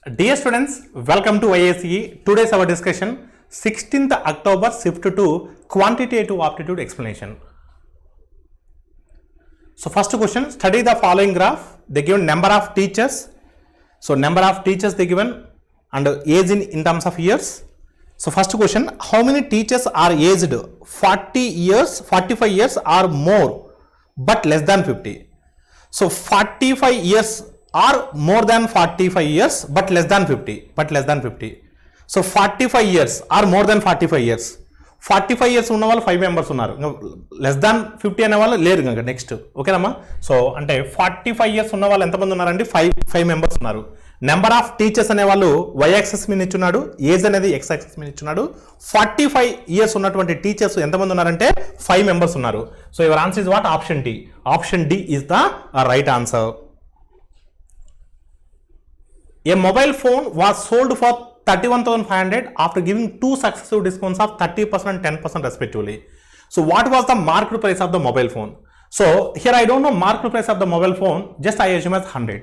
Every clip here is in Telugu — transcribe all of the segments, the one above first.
Dear students, welcome to IACE. Today's our discussion 16th October shift to quantitative aptitude explanation. So first question, study the following graph. They given number of teachers. So number of teachers they given and age in terms of years. So first question, how many teachers are aged 40 years, 45 years or more but less than 50? So 45 years or more than 45 years but less than 50. So 45 years or more than 45 years. 45 years ఉన్న వాళ్ళు 5 మెంబర్స్ ఉన్నారు. లెస్ దాన్ 50 అనే వాళ్ళు లేరు. ఇంకా నెక్స్ట్ ఓకేనమ్మా. సో అంటే 45 ఇయర్స్ ఉన్న వాళ్ళు ఎంతమంది ఉన్నారండి? 5 మెంబర్స్ ఉన్నారు. నెంబర్ ఆఫ్ టీచర్స్ అనే వాళ్ళు వై యాక్సెస్ మీద ఇచ్చున్నాడు, ఏజ్ అనేది ఎక్స్ యాక్సెస్ మీద ఇచ్చున్నాడు. 45 ఇయర్స్ ఉన్నటువంటి టీచర్స్ ఎంతమంది ఉన్నారంటే 5 మెంబర్స్ ఉన్నారు. So your answer is what? Option D. Option D is the right answer. A mobile phone was sold for 31,500 after giving two successive discounts of 30% and 10% respectively. So what was the market price of the mobile phone? So here I don't know market price of the mobile phone, just I assume as 100.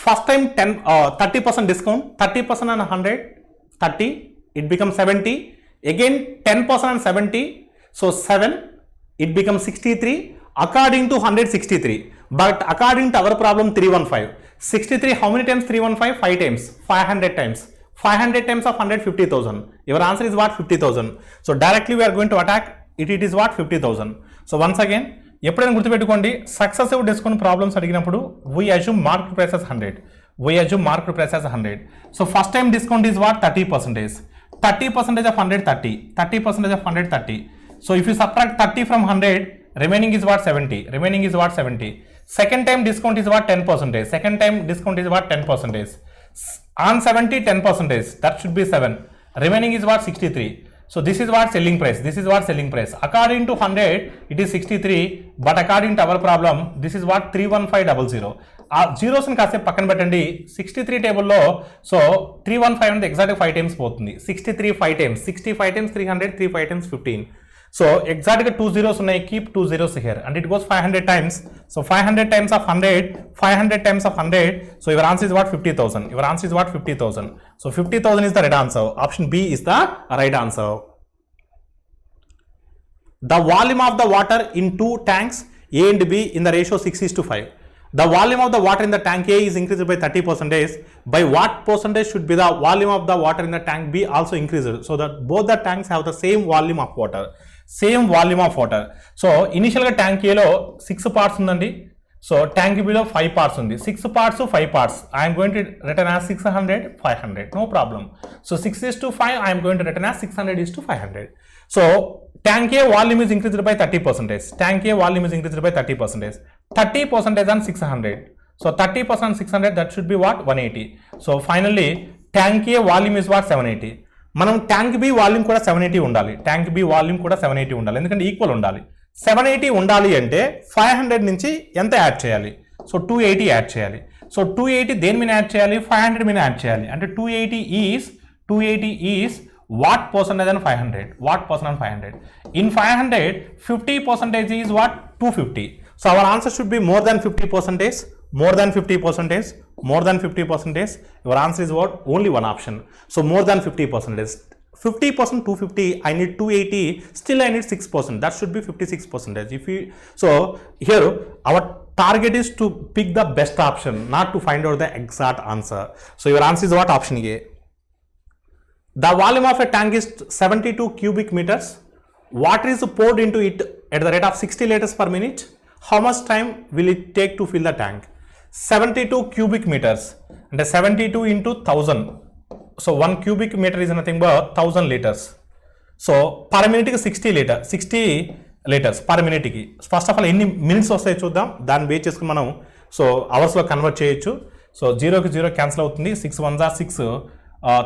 First time 30% discount, 30% and 100, 30, it becomes 70. Again 10% and 70, so 7, it becomes 63. According to 100, 63. But according to our problem 315. 63, how many times 315? 5 times. 500 times. 500 times of 100, 50,000. Your answer is what? 50,000. So directly we are going to attack it. It is what? 50,000. So once again, ఎప్పుడైనా గుర్తుపెట్టుకోండి, సక్సెసివ్ డిస్కౌంట్ ప్రాబ్లమ్స్ అడిగినప్పుడు we assume market price as 100. We assume market price as 100. So first time discount is what? 30%. 30% of 100, 30. 30% of 100, 30. So if you subtract 30 from 100, remaining is what? 70. Remaining is what? 70. Second time discount is what? 10%. Second time discount is what? 10%. On 70, 10%. That should be 7. Remaining is what? 63. So this is what? Selling price. This is what? Selling price. According to 100, it is 63. But according to our problem, this is what? 31500. Zeros in కాసేపు పక్కన పెట్టండి. 63 టేబుల్లో సో 315 అనేది ఎగ్జాక్ట్గా 5 టైమ్స్ పోతుంది. 63 5 times, 65 times 300, 3 5 times 15. So exactly 2 zeros ఉన్నాయి, keep 2 zeros here and it goes 500 times. So 500 times of 100, 500 times of 100. So your answer is what? 50,000. Your answer is what? 50,000. So 50,000 is the right answer. Option B is the right answer. The volume of the water in two tanks A and B in the ratio 6:5. The volume of the water in the tank A is increased by 30%. By what percentage should be the volume of the water in the tank B also increased? So that both the tanks have the same volume of water. Same volume of water. So ఇనిషియల్గా ట్యాంక్ ఏలో 6 parts ఉందండి. సో ట్యాంక్ బిలో 5 parts ఉంది. 6 parts 5 parts. I'm going to return as 600, 500. No problem. So 6:5 I'm going to return as 600:500. So tank A volume is increased by 30%. Tank A volume is increased by 30%. 30% on 600. So 30% on 600, that should be what? 180. So finally tank A volume is what? 780. మనం ట్యాంక్ బి వాల్యూమ్ కూడా 780 ఉండాలి. ట్యాంక్ బి వాల్యూమ్ కూడా 780 ఉండాలి, ఎందుకంటే ఈక్వల్ ఉండాలి. 780 ఉండాలి అంటే 500 నుంచి ఎంత యాడ్ చేయాలి? సో 280 యాడ్ చేయాలి. సో 280 దేని మీద యాడ్ చేయాలి? 500 మీద యాడ్ చేయాలి. అంటే 280 ఈస్ వాట్ పర్సెంటేజ్ అని 500. వాట్ పర్సెంట్ అని 500. In 500, 50% is what? 250. So our answer should be more than 50%. More than 50%. More than 50%. Your answer is what? Only one option. So more than 50%. 50% 250. I need 280. Still I need 6%. That should be 56%. So here our target is to pick the best option, not to find out the exact answer. So your answer is what? Option A. The volume of a tank is 72 cubic meters. Water is poured into it at the rate of 60 liters per minute. How much time will it take to fill the tank? 72 cubic meters అంటే 72 into 1000. So 1 cubic meter is nothing but 1000 liters. So per మినిట్కి 60 liters పర్ మినిట్కి. ఫస్ట్ ఆఫ్ ఆల్ ఎన్ని మినిట్స్ వస్తాయో చూద్దాం, దాన్ని బేస్ చేసుకుని మనం సో అవర్స్లో కన్వర్ట్ చేయొచ్చు. సో 0కి 0 క్యాన్సిల్ అవుతుంది. 6 1 6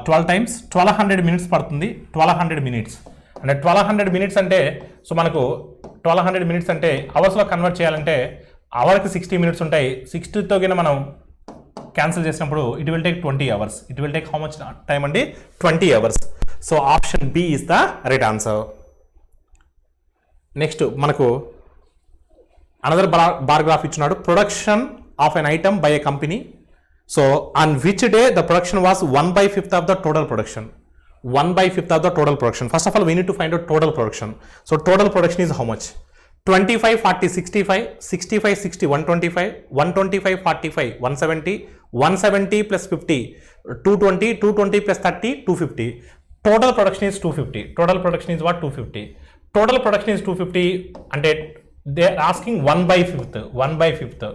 12 times 1200 minutes పడుతుంది. 1200 minutes అంటే 1200 minutes అంటే సో మనకు 1200 minutes అంటే అవర్స్లో కన్వర్ట్ చేయాలంటే అవర్కి 60 minutes ఉంటాయి. 60తో కింద మనం క్యాన్సిల్ చేసినప్పుడు it will take 20 hours. It will take how much time అండి? 20 hours. So option B is the right answer. Next మనకు అనదర్ బార్ గ్రాఫ్ ఇచ్చినాడు. Production of an item by a company So on which day the production was 1/5 of the total production? 1/5 of the total production. First of all, we need to find out total production. So total production is how much? 25, 40, 65, 65, 60, 125, 125, 45, 170, 170 plus 50, 220, 220 plus 30, 250. Total production is 250. Total production is what? 250. Total production is 250 and they are asking 1/5. 1/5.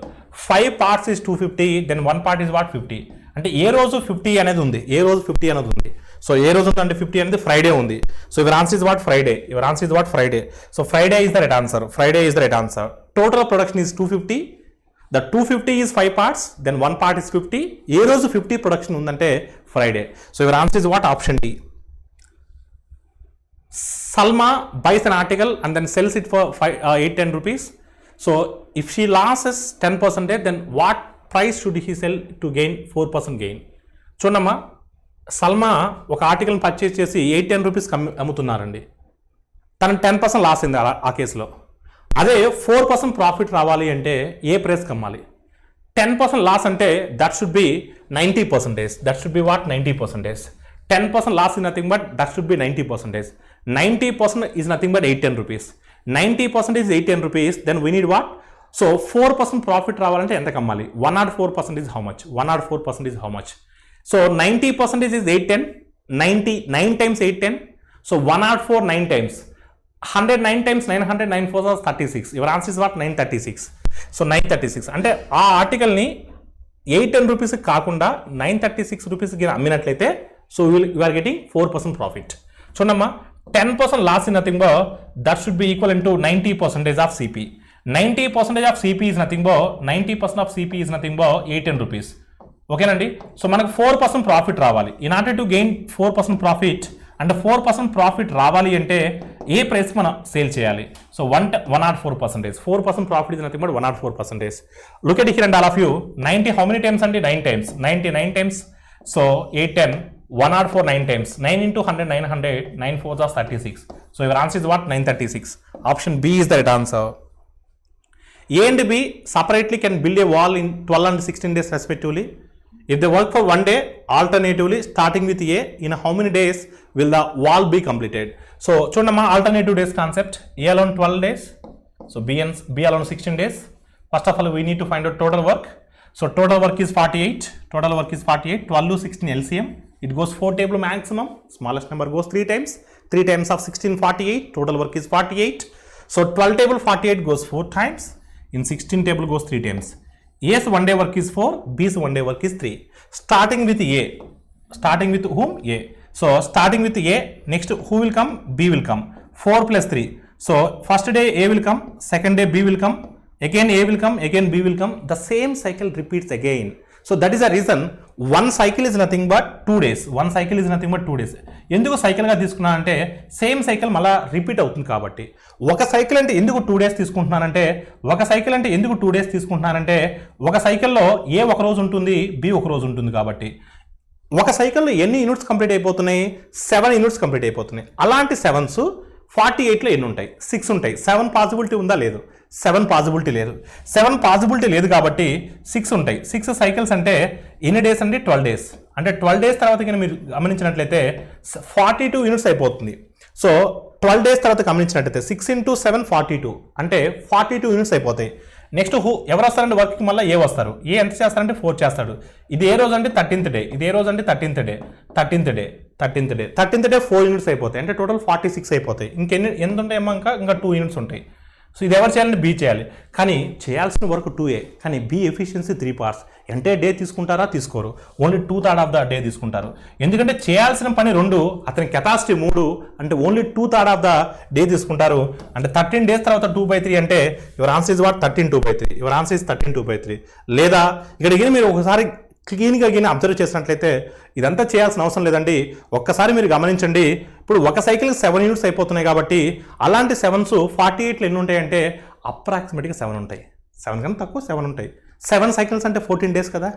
5 parts is 250, then 1 part is what? 50. అంటే ఏ రోజు 50 అనేది ఉంది, ఏ రోజు 50 అనేది ఉంది. సో ఏ రోజు అంటే 50 అనేది ఫ్రైడే ఉంది. So your answer is what? Friday. Your answer is what? Friday. So Friday is the right answer. Friday is the right answer. Total production is 250. The 250 is 5 parts, then 1 part is 50. ఏ రోజు 50 ప్రొడక్షన్ ఉందంటే Friday. So your answer is what? Option D. Salma buys an article and then sells it for 8-10 rupees. So if she loses 10%, then what price should he sell to gain 4% gain? చూడమ్మా, సల్మా ఒక ఆర్టికల్ని పర్చేస్ చేసి 8-10 రూపీస్కి అమ్ముతున్నారండి. తను 10% లాస్ అయింది ఆ కేసులో. అదే 4% ప్రాఫిట్ రావాలి అంటే ఏ ప్రైస్కి అమ్మాలి? 10% లాస్ అంటే that should be 90%. That should be what? 90%. 10% loss is nothing but that should be 90%. 90% is nothing but 8-10 rupees. 90% is 8-10 rupees. Then we need what? So 4% profit రావాలంటే ఎంత కమ్మాలి? 104% is how much? 104% is how much? So 90% is 8-10. 9 times 8-10. So 104 9 times. 100 9 times 900 9 4 is 36. Your answer is what? 936. So 936. అంటే ఆ ఆర్టికల్ని 8-10 రూపీస్ కాకుండా 936 రూపీస్కి అమ్మినట్లయితే so you are getting 4% profit. చూడమ్మా, 10% loss is nothing but that should be equivalent to 90% of CP. 90% of CP is nothing but 90% of CP is nothing but 8-10 rupees. ఓకేనండి. సో మనకు 4% ప్రాఫిట్ రావాలి. In order to gain 4% profit అంటే 4% ప్రాఫిట్ రావాలి అంటే ఏ ప్రైస్ మనం సేల్ చేయాలి? So 104%. 4% profit is nothing but 104%. Look at here and all of you. 90 how many times అంటే 9 times. 99 times. So 8-10. 104 9 times. 9 into 100 900. 9 4s are 36. So your answer is what? 936. Option B is the right answer. A and B separately can build a wall in 12 and 16 days respectively. If they work for 1 day, alternatively starting with A, in how many days will the wall be completed? So చూడమ్మా, alternative days concept. A alone 12 days. So B alone 16 days. First of all, we need to find out total work. So total work is 48. Total work is 48. 12 to 16 LCM. It goes 4 table maximum. Smallest number goes 3 times. 3 times of 16 48. Total work is 48. So 12 table 48 goes 4 times. In 16 table goes 3 times. A's 1 day work is 4. B's 1 day work is 3. Starting with A. Starting with whom? A. So starting with A. Next who will come? B will come. 4 plus 3. So first day A will come. Second day B will come. Again A will come. Again B will come. The same cycle repeats again. So that is the reason one cycle is nothing but 2 days. One cycle is nothing but 2 days. ఎందుకు సైకిల్గా తీసుకున్నా అంటే సేమ్ సైకిల్ మళ్ళీ రిపీట్ అవుతుంది కాబట్టి. ఒక సైకిల్ అంటే ఎందుకు 2 days తీసుకుంటున్నానంటే ఒక సైకిల్ అంటే ఎందుకు 2 days తీసుకుంటున్నానంటే ఒక సైకిల్లో ఏ ఒక రోజు ఉంటుంది, బి ఒక రోజు ఉంటుంది కాబట్టి. ఒక సైకిల్లో ఎన్ని యూనిట్స్ కంప్లీట్ అయిపోతున్నాయి? 7 యూనిట్స్ కంప్లీట్ అయిపోతున్నాయి. అలాంటి 7s 48లో ఎన్ని ఉంటాయి? 6 ఉంటాయి. 7 పాసిబిలిటీ ఉందా? లేదు. 7 పాసిబిలిటీ లేదు. 7 పాసిబిలిటీ లేదు కాబట్టి 6 ఉంటాయి. 6 సైకిల్స్ అంటే ఎన్ని డేస్ అంటే 12 days. అంటే 12 days తర్వాత కనుక మీరు గమనించినట్లయితే 42 యూనిట్స్ అయిపోతుంది. సో 12 days తర్వాత గమనించినట్లయితే 6 into 7 42 అంటే 42 యూనిట్స్ అయిపోతాయి. నెక్స్ట్ ఎవరు వస్తారంటే వర్క్కి మళ్ళీ ఏ వస్తారు? ఏ ఎంత చేస్తారంటే 4 చేస్తాడు. ఇది ఏ రోజు అంటే 13th డే. ఇది ఏ రోజు అంటే 13th day. 13th day 4 units అయిపోతాయి. అంటే టోటల్ 46 అయిపోతాయి. ఎంత ఉంటాయేమో ఇంకా 2 యూనిట్స్ ఉంటాయి. సో ఇది ఎవరు చేయాలంటే బి చేయాలి. కానీ చేయాల్సిన వర్క్ 2A. కానీ బి ఎఫిషియన్సీ 3 parts. అంటే డే తీసుకుంటారా? తీసుకోరు. ఓన్లీ 2/3 ఆఫ్ ద డే తీసుకుంటారు. ఎందుకంటే చేయాల్సిన పని 2, అతని కెపాసిటీ 3 అంటే ఓన్లీ 2/3 ఆఫ్ ద డే తీసుకుంటారు. అంటే 13 days తర్వాత 2/3 అంటే your answer is what? 13 2/3. Your answer is 13 2/3. లేదా ఇక్కడ మీరు ఒకసారి క్లీన్గా అబ్జర్వ్ చేసినట్లయితే ఇదంతా చేయాల్సిన అవసరం లేదండి. ఒక్కసారి మీరు గమనించండి. ఇప్పుడు ఒక సైకిల్కి 7 యూనిట్స్ అయిపోతున్నాయి కాబట్టి అలాంటి 7s 48లో ఎన్ని ఉంటాయంటే అప్రాక్సిమేట్గా 7 ఉంటాయి. 7 కన్నా తక్కువ 7 ఉంటాయి. 7 సైకిల్స్ అంటే 14 days కదా.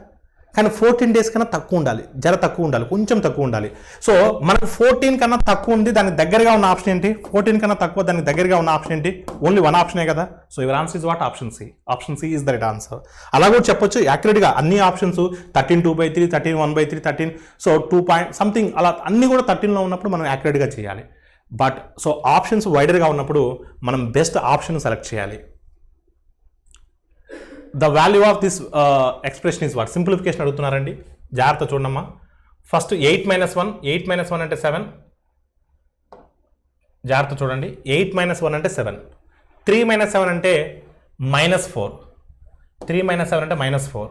కానీ 14 days కన్నా తక్కువ ఉండాలి, తక్కువ ఉండాలి, కొంచెం తక్కువ ఉండాలి. సో మనకు 14 కన్నా తక్కువ ఉంది, దానికి దగ్గరగా ఉన్న ఆప్షన్ ఏంటి? 14 కన్నా తక్కువ దానికి దగ్గరగా ఉన్న ఆప్షన్ ఏంటి? ఓన్లీ వన్ ఆప్షనే కదా. So your answer is what? Option C. Option C is the right answer. అలా కూడా చెప్పొచ్చు యాక్యురేట్గా అన్ని ఆప్షన్స్ 13 2/3, 13 1/3, 13 సో 2 పాయింట్ సంథింగ్ అలా అన్ని కూడా 13లో ఉన్నప్పుడు మనం యాక్యురేట్గా చేయాలి. బట్ సో ఆప్షన్స్ వైడర్గా ఉన్నప్పుడు మనం బెస్ట్ ఆప్షన్ సెలెక్ట్ చేయాలి. The value of this expression is what? Simplification అడుగుతున్నారండి, జాగ్రత్త చూడమ్మా. ఫస్ట్ 8 - 1, 8 - 1 అంటే 7. జాగ్రత్త చూడండి, 8 - 1 అంటే 7, 3 - 7 అంటే -4, 3 - 7 అంటే -4.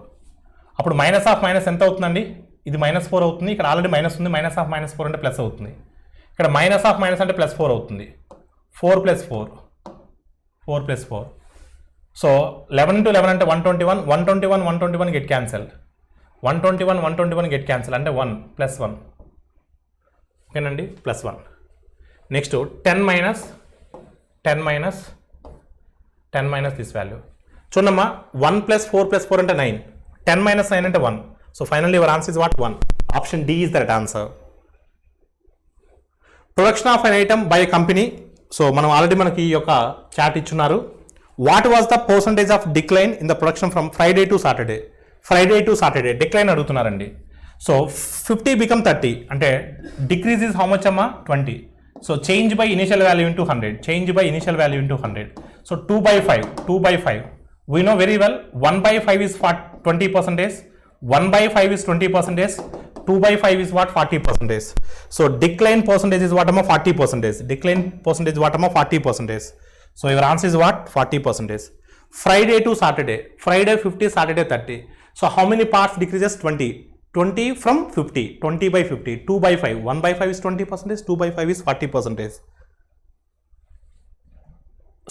అప్పుడు మైనస్ ఆఫ్ మైనస్ ఎంత అవుతుందండి? ఇది -4 అవుతుంది, ఇక్కడ ఆల్రెడీ మైనస్ ఉంది, -4 అంటే ప్లస్ అవుతుంది, ఇక్కడ మైనస్ ఆఫ్ మైనస్ అంటే +4 అవుతుంది, 4 + 4, 4 + 4. సో 11 × 11 అంటే 121, 121 121 గెట్ క్యాన్సల్, 121 121 గెట్ క్యాన్సల్ అంటే 1 + 1. ఓకేనండి, +1. నెక్స్ట్ 10 - దిస్ వాల్యూ చూడమ్మా. 1 + 4 + 4 అంటే 9, 10 - 9 అంటే 1. So finally your answer is what? 1. Option D is the right answer. Production of an item by company. So మనం ఆల్రెడీ మనకి ఈ యొక్క చార్ట్ ఇచ్చున్నారు. What was the percentage of decline in the production from Friday to Saturday? Decline అడుగుతున్నారండి. సో 50 become 30 అంటే డిక్రీజ్ ఇస్ హౌ మచ్ అమ్మా? 20. So change by initial value into 100, so 2/5. We know very well 1/5 is 20%, 1/5 is 20%, 2/5 is what? 40%. So decline percentage is what? 40%. Decline percentage what? 40%. So your answer is what? 40%. Friday to Saturday. Friday 50, Saturday 30. So how many parts decreases? 20. 20 from 50. 20/50. 2/5. 1/5 is 20%. 2/5 is 40%.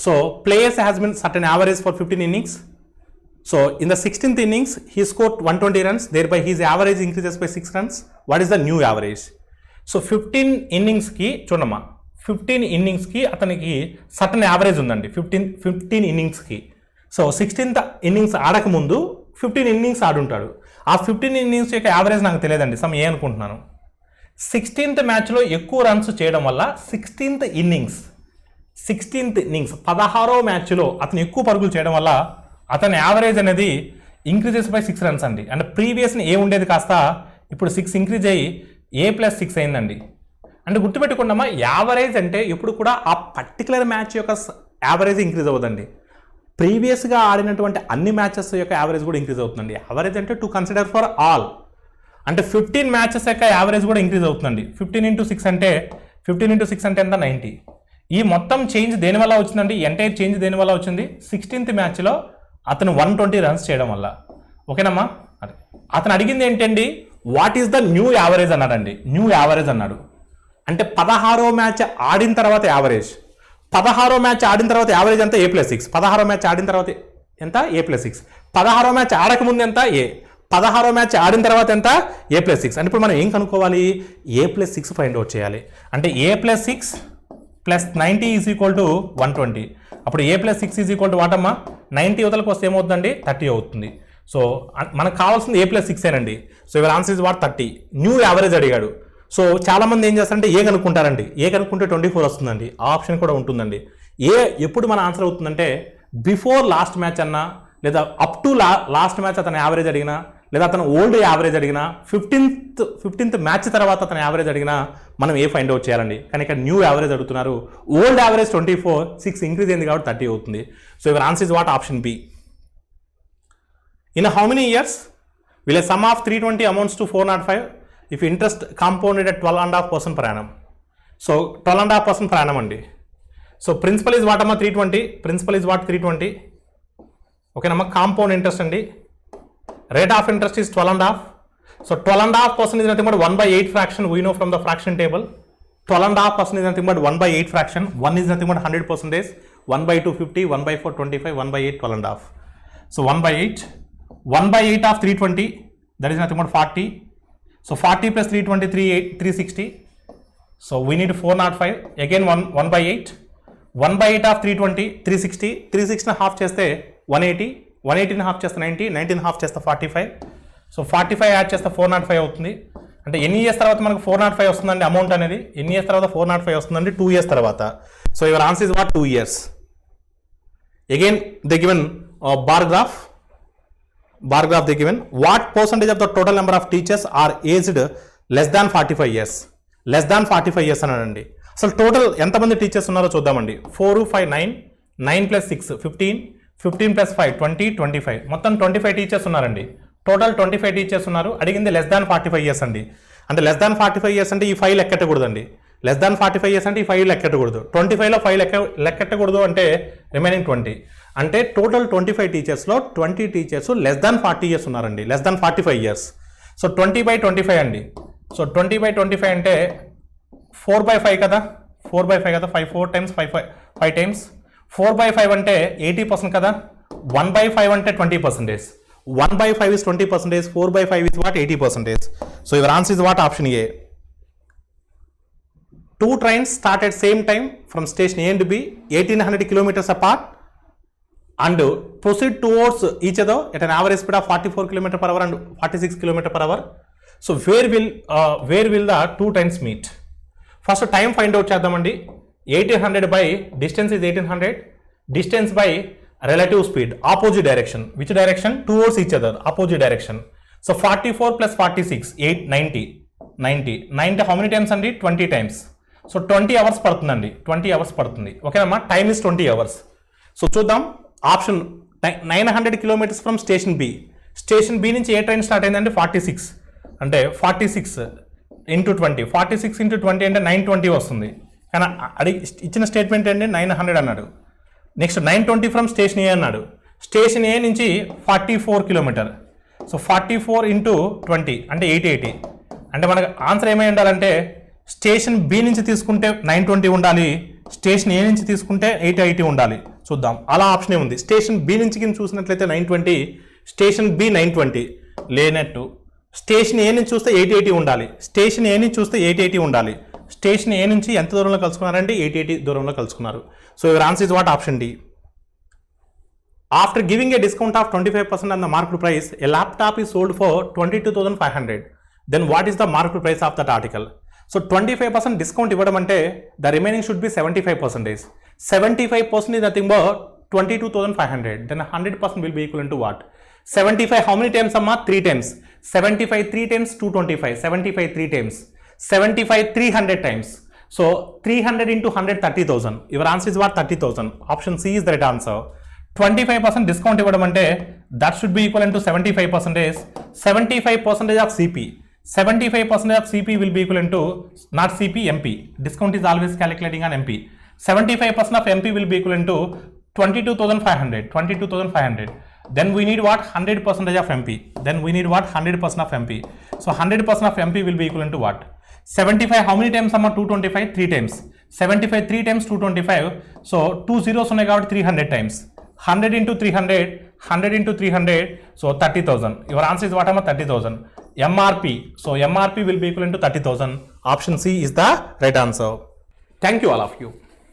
So players has been certain average for 15 innings. So in the 16th innings, he scored 120 runs. Thereby his average increases by 6 runs. What is the new average? So 15 innings ki చూడమ్మా, 15 innings కి అతనికి సర్టన్ యావరేజ్ ఉందండి. 15 innings కి. So 16th innings ఆడకముందు 15 innings ఆడుంటాడు. ఆ 15 innings యొక్క యావరేజ్ నాకు తెలియదండి, సమ్ ఏ అనుకుంటున్నాను. 16th మ్యాచ్లో ఎక్కువ రన్స్ చేయడం వల్ల 16th innings 16వ మ్యాచ్లో అతను ఎక్కువ పరుగులు చేయడం వల్ల అతని యావరేజ్ అనేది ఇంక్రీజెస్ బై 6 runs అండి. అంటే ప్రీవియస్ని ఏ ఉండేది కాస్త ఇప్పుడు 6 ఇంక్రీజ్ అయ్యి A+6 అయిందండి. అంటే గుర్తుపెట్టుకున్నామా, యావరేజ్ అంటే ఎప్పుడు కూడా ఆ పర్టికులర్ మ్యాచ్ యొక్క యావరేజ్ ఇంక్రీజ్ అవ్వదండి, ప్రీవియస్గా ఆడినటువంటి అన్ని మ్యాచెస్ యొక్క యావరేజ్ కూడా ఇంక్రీజ్ అవుతుందండి. యావరేజ్ అంటే టు కన్సిడర్ ఫర్ ఆల్, అంటే 15 మ్యాచెస్ యొక్క యావరేజ్ కూడా ఇంక్రీజ్ అవుతుందండి. 15 × 6 అంటే 15 × 6 అంటే ఎంత? 90. ఈ మొత్తం చేంజ్ దేనివల్ల వచ్చిందండి? ఎంటైర్ చేంజ్ దేనివల్ల వచ్చింది? 16th మ్యాచ్లో అతను 120 runs చేయడం వల్ల. ఓకేనమ్మా, అదే అతను అడిగింది ఏంటండి? What is the new average అన్నాడండి. న్యూ యావరేజ్ అన్నాడు అంటే 16వ మ్యాచ్ ఆడిన తర్వాత యావరేజ్. 16వ మ్యాచ్ ఆడిన తర్వాత యావరేజ్ ఎంత? A+6. 16వ మ్యాచ్ ఆడిన తర్వాత ఎంత? A+6. 16వ మ్యాచ్ ఆడకముందు ఎంత? A. 16వ మ్యాచ్ ఆడిన తర్వాత ఎంత? A+6. అంటే ఇప్పుడు మనం ఏం కనుక్కోవాలి? A+6 ఫైండ్ అవుట్ చేయాలి. అంటే A+6 + 90 = 120. అప్పుడు A+6 = వాటమ్మా 90 యువతలకు వస్తే ఏమవుతుందండి? 30 అవుతుంది. సో మనకు కావాల్సింది A+6 ఏనండి. So your answer is what? 30. New average అడిగాడు. సో చాలామంది ఏం చేస్తారంటే ఏ కనుక్కుంటారండి. ఏ కనుక్కుంటే 24 వస్తుందండి. ఆ ఆప్షన్ కూడా ఉంటుందండి. ఏ ఎప్పుడు మన ఆన్సర్ అవుతుందంటే బిఫోర్ లాస్ట్ మ్యాచ్ అన్నా, లేదా అప్ టు లాస్ట్ మ్యాచ్ అతను యావరేజ్ అడిగినా, లేదా అతను ఓల్డ్ యావరేజ్ అడిగినా, 15th మ్యాచ్ తర్వాత అతను యావరేజ్ అడిగినా మనం ఏ ఫైండ్ అవుట్ చేయాలండి. కానీ ఇక్కడ న్యూ యావరేజ్ అడుగుతున్నారు. ఓల్డ్ యావరేజ్ 24, 6 ఇంక్రీజ్ అయింది కాబట్టి 30 అవుతుంది. So your answer is what? Option B. In how many years will a sum of 320 amounts to 405 if interest compounded at 12.5% per annum? So 12.5% per annum అండి. సో ప్రిన్సిపల్ ఇస్ వాట్ అమ్మా? 320. Principal is what? 320. ఓకేనమ్మా, కాంపౌండ్ ఇంట్రెస్ట్ అండి. Rate of interest is 12.5. So 12.5% is nothing but 1/8 fraction. We know from the fraction table. 12.5% is nothing but 1/8 fraction. 1 is nothing but 100%. 1/2 50, 1/4 25, 1/8 12.5. So 1/8. 1/8 of 320, that is nothing but 40. So 40 plus 320, 360. So we need 405. Again 1/8. 1/8 of 320, 360. 360 half చేస్తే 180. 180 half చేస్తే 90, 90 half చేస్తే 45. సో 45 యాడ్ చేస్తే 405 అవుతుంది. అంటే ఎన్ని ఇయర్స్ తర్వాత మనకు 405 వస్తుందండి అమౌంట్ అనేది? ఎన్ని ఇయర్స్ తర్వాత 405 వస్తుందండి? 2 ఇయర్స్ తర్వాత. So your answer is what? 2 years. Again they given bar graph they given what percentage of the total number of teachers are aged less than 45 years. Less than 45 years అన్నాడండి. అసలు టోటల్ ఎంతమంది టీచర్స్ ఉన్నారో చూద్దామండి. 4 5 9 9 + 6 15 15 + 5 20 25 మొత్తం 25 టీచర్స్ ఉన్నారండి. టోటల్ 25 టీచర్స్ ఉన్నారు. అడిగింది లెస్ దాన్ 45 years అండి. అంటే లెస్ దాన్ 45 years అంటే ఈ 5 లెక్కెట్టకూడదండి. లెస్ దాన్ 45 years అంటే ఈ 5 లెక్కెట్టకూడదు. 25లో 5 లెక్కెట్టకూడదు అంటే రిమైనింగ్ 20. అంటే total 25 టీచర్స్లో 20 teachers less than 40 years ఉన్నారండి. Less than 45 years. సో 20/25 అండి. సో 20/25 అంటే 4/5 కదా, 4/5 కదా, 5 4 times 5 times 4/5 అంటే 80% కదా, 1/5 అంటే 20%. 1/5 is 20%, 4/5 is what? 80%. So your answer is what? Option A. 2 trains start at same time from station A and B 1800 kilometers apart and proceed towards each other at an average speed of 44 km/h and 46 km/h. So where will the 2 trains meet? First time find out చేద్దామండి. 1800 by distance is 1800, distance by relative speed, opposite direction. Which direction? Towards each other, opposite direction. So 44 plus 46 8 90 how many times అండి? 20 times. సో 20 hours పడుతుందండి. 20 hours పడుతుంది. ఓకేనమ్మా, టైమ్ ఇస్ 20 hours. సో చూద్దాం option 900 kilometers from station B. Station B నుంచి ఏ ట్రైన్ స్టార్ట్ అయిందంటే 46 అంటే 46 × 20 46 × 20 అంటే 920 వస్తుంది. కానీ ఇచ్చిన స్టేట్మెంట్ ఏంటి? 900 అన్నాడు. నెక్స్ట్ 920 ఫ్రమ్ స్టేషన్ ఏ అన్నాడు. స్టేషన్ ఏ నుంచి 44 కిలోమీటర్. సో 44 × 20 అంటే 880. అంటే మనకు ఆన్సర్ ఏమై ఉండాలంటే స్టేషన్ బి నుంచి తీసుకుంటే 920 ఉండాలి, స్టేషన్ ఏ నుంచి తీసుకుంటే 880 ఉండాలి. చూద్దాం, అలా ఆప్షన్ ఉంది. స్టేషన్ బి నుంచి కింద చూసినట్లయితే 920, స్టేషన్ బి 920 లేనట్టు. స్టేషన్ ఏ నుంచి చూస్తే 880 ఉండాలి, స్టేషన్ ఏ నుంచి చూస్తే 880 ఉండాలి. స్టేషన్ ఏ నుంచి ఎంత దూరంలో కలుసుకున్నారంటే 880 దూరంలో కలుసుకున్నారు. So your answer is what? Option D. After giving a discount of 25% on the market price, a laptop is sold for 22,500. Then what is the market price of that article? So 25% discount ఇవ్వడం అంటే the remaining should be 75%. 75% is nothing but 22,500. Then 100% will be equivalent to what? 75 how many times amma? 3 times. 75 3 times 225. 75 3 times. 75 300 times. So 300 into 100 30,000. Your answer is what? 30,000. Option C is the right answer. 25% discount ఇవ్వడం అంటే that should be equivalent to 75%. 75% of CP. 75% of CP will be equivalent to not CP, MP. Discount is always calculating on MP. 75% of MP will be equivalent to 22,500. 22,500. Then we need what? 100% of MP. Then we need what? 100% of MP. So 100% of MP will be equivalent to what? 75 how many times? 225 3 times. 75 3 times 225. So 2 zeros ఉన్నాయి కాబట్టి 300 times. 100 into 300, 100 into 300, so 30,000. Your answer is what? 30,000. MRP. So MRP will be equivalent to 30,000. Option C is the right answer. Thank you all of you.